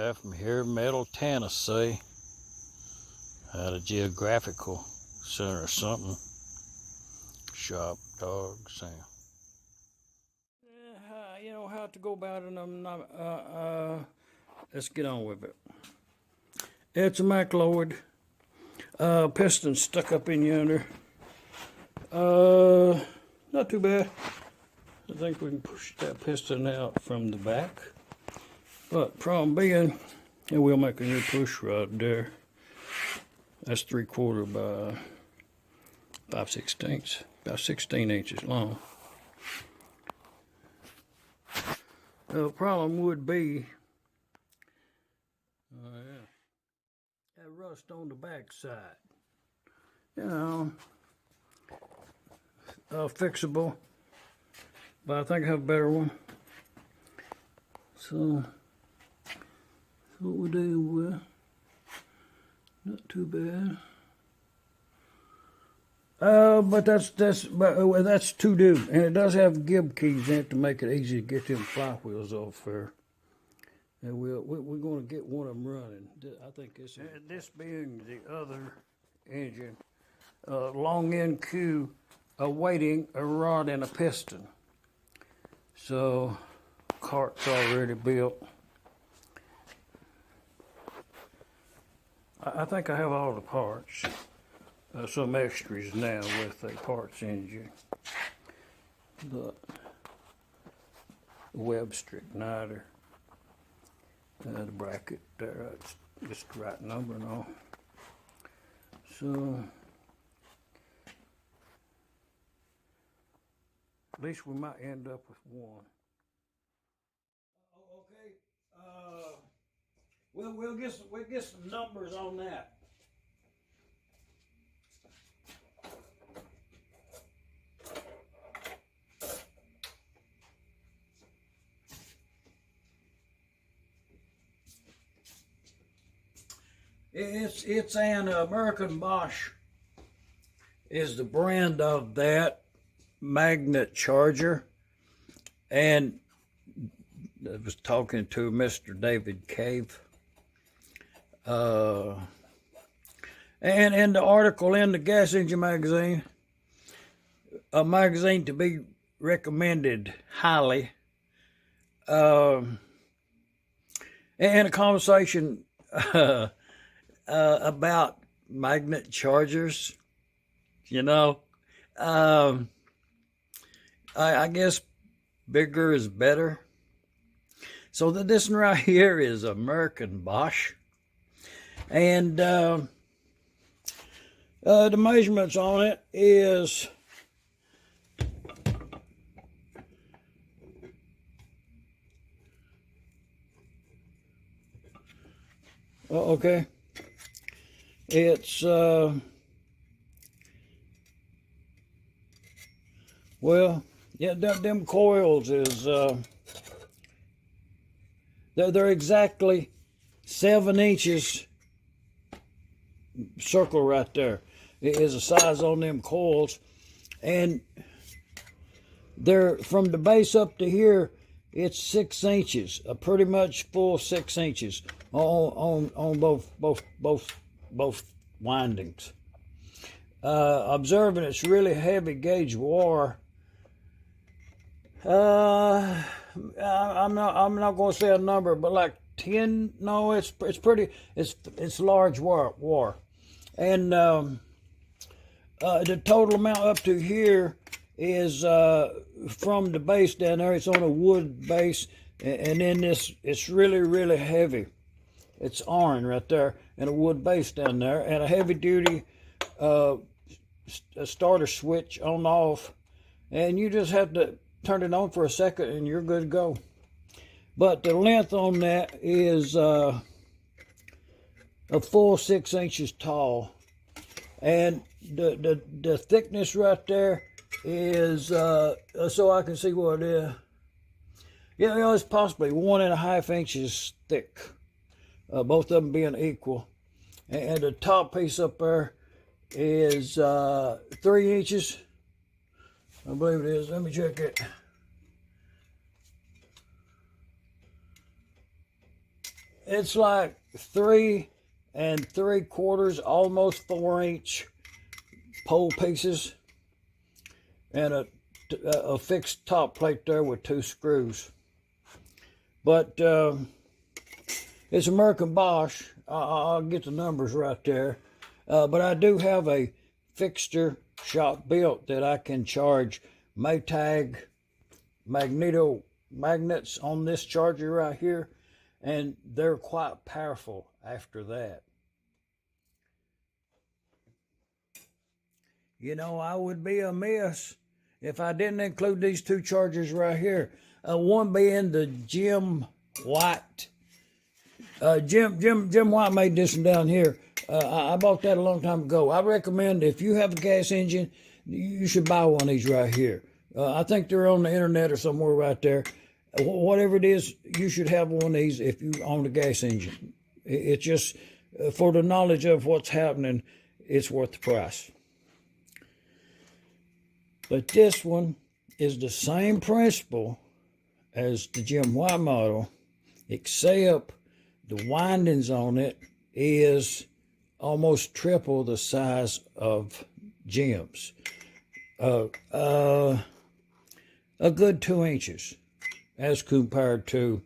guy from here in Middle Tennessee, at a geographical center or something. Shop dogs and you know how to go about it. I'm not. Let's get on with it. It's a McLeod piston stuck up in yonder. Not too bad. I think we can push that piston out from the back. But problem being, and we'll make a new push rod there. That's 3/4 by 5/16, about 16 inches long. The problem would be, that rust on the back side. You know, fixable, but I think I have a better one. So what we do with, not too bad. But that's to do, and it does have gib keys in it to make it easy to get them flywheels off there. And we're going to get one of them running. I think this being the other engine, long end Q awaiting a rod and a piston. So cart's already built. I think I have all the parts. Some extras now with a parts engine. The Webster igniter, the bracket there, that's just the right number and all. So at least we might end up with one. Okay. We'll get some numbers on that. It's an American-Bosch is the brand of that magnet charger, and I was talking to Mr. David Cave, and in the article in the Gas Engine magazine, a magazine to be recommended highly, and a conversation about magnet chargers, you know, I guess bigger is better. So this one right here is American-Bosch, and the measurements on it is okay. It's well, yeah, them coils is they're exactly 7 inches. Circle right there is the size on them coils, and they're from the base up to here. It's 6 inches, a pretty much full 6 inches on both windings. Observing it's really heavy gauge wire. I'm not going to say a number, but like 10. No, it's pretty. It's large wire, and the total amount up to here is from the base down there. It's on a wood base, and then it's really heavy. It's iron right there, and a wood base down there, and a heavy duty starter switch on off, and you just have to turn it on for a second and you're good to go. But the length on that is a full 6 inches tall, and the thickness right there is so I can see what it is. Yeah, it's possibly 1.5 inches thick, both of them being equal, and the top piece up there is 3 inches. I believe it is. Let me check it. it's like 3 3/4, almost 4-inch pole pieces, and a fixed top plate there with 2 screws. But it's American-Bosch. I'll get the numbers right there. But I do have a fixture shop built that I can charge Maytag magneto magnets on this charger right here, and they're quite powerful after that. You know, I would be amiss if I didn't include these 2 chargers right here. One being the Jim White. Jim White made this one down here. I bought that a long time ago. I recommend if you have a gas engine, you should buy one of these right here. I think they're on the internet or somewhere right there. Whatever it is, you should have one of these if you own a gas engine. It's just for the knowledge of what's happening, it's worth the price. But this one is the same principle as the Jim White model, except the windings on it is almost triple the size of Jim's. A good 2 inches as compared to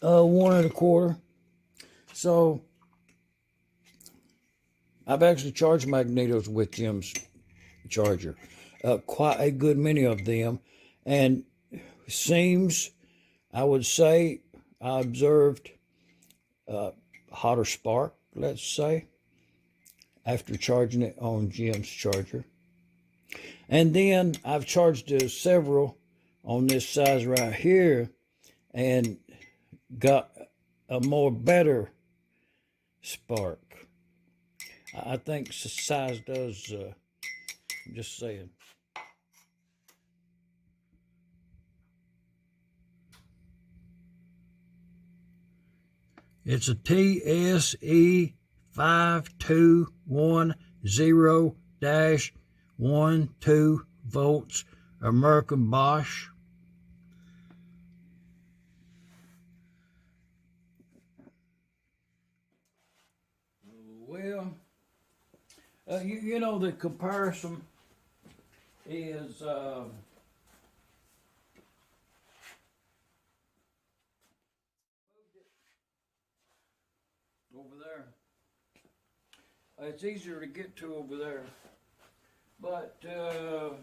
one and a quarter. So I've actually charged magnetos with Jim's charger, quite a good many of them, and seems, I would say, I observed hotter spark, let's say, after charging it on Jim's charger. And then I've charged several on this size right here and got a more better spark. I think size does, I'm just saying. It's a TSE 5210-12 volts American-Bosch. Well, you know, the comparison is over there. It's easier to get to over there, but to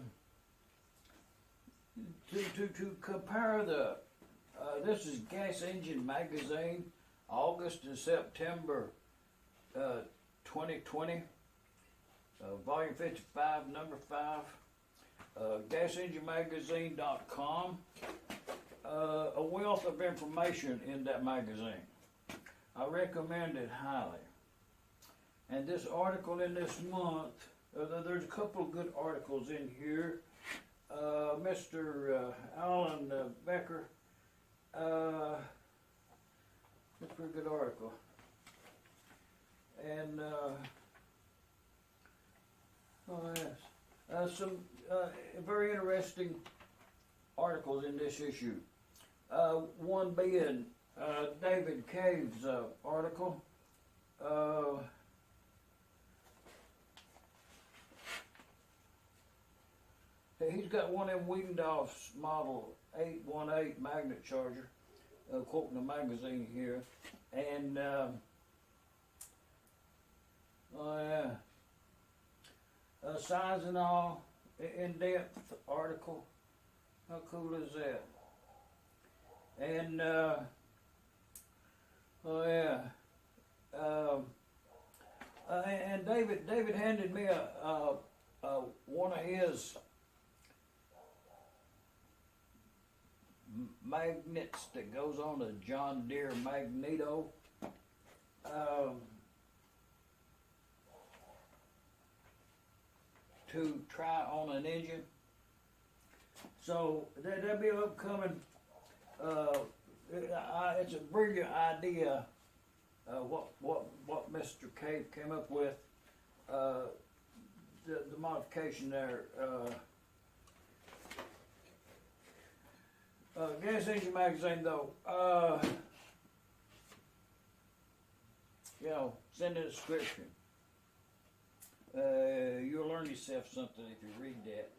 compare the this is Gas Engine Magazine, August and September 2020, volume 55, number 5, gasenginemagazine.com. A wealth of information in that magazine. I recommend it highly. And this article in this month, there's a couple of good articles in here. Mr. Alan Becker, that's a pretty good article. And, oh yes, some very interesting articles in this issue. One being David Cave's article. He's got one in Wiedendorf's model 818 magnet charger, quoting the magazine here, and oh yeah, size and all, in-depth article. How cool is that? And oh yeah, and David handed me a one of his magnets that goes on a John Deere Magneto. To try on an engine. So that'll be upcoming. It's a brilliant idea. What Mr. Cave came up with. the modification there. Gas engine magazine though. You know, it's in the description. You'll learn yourself something if you read that.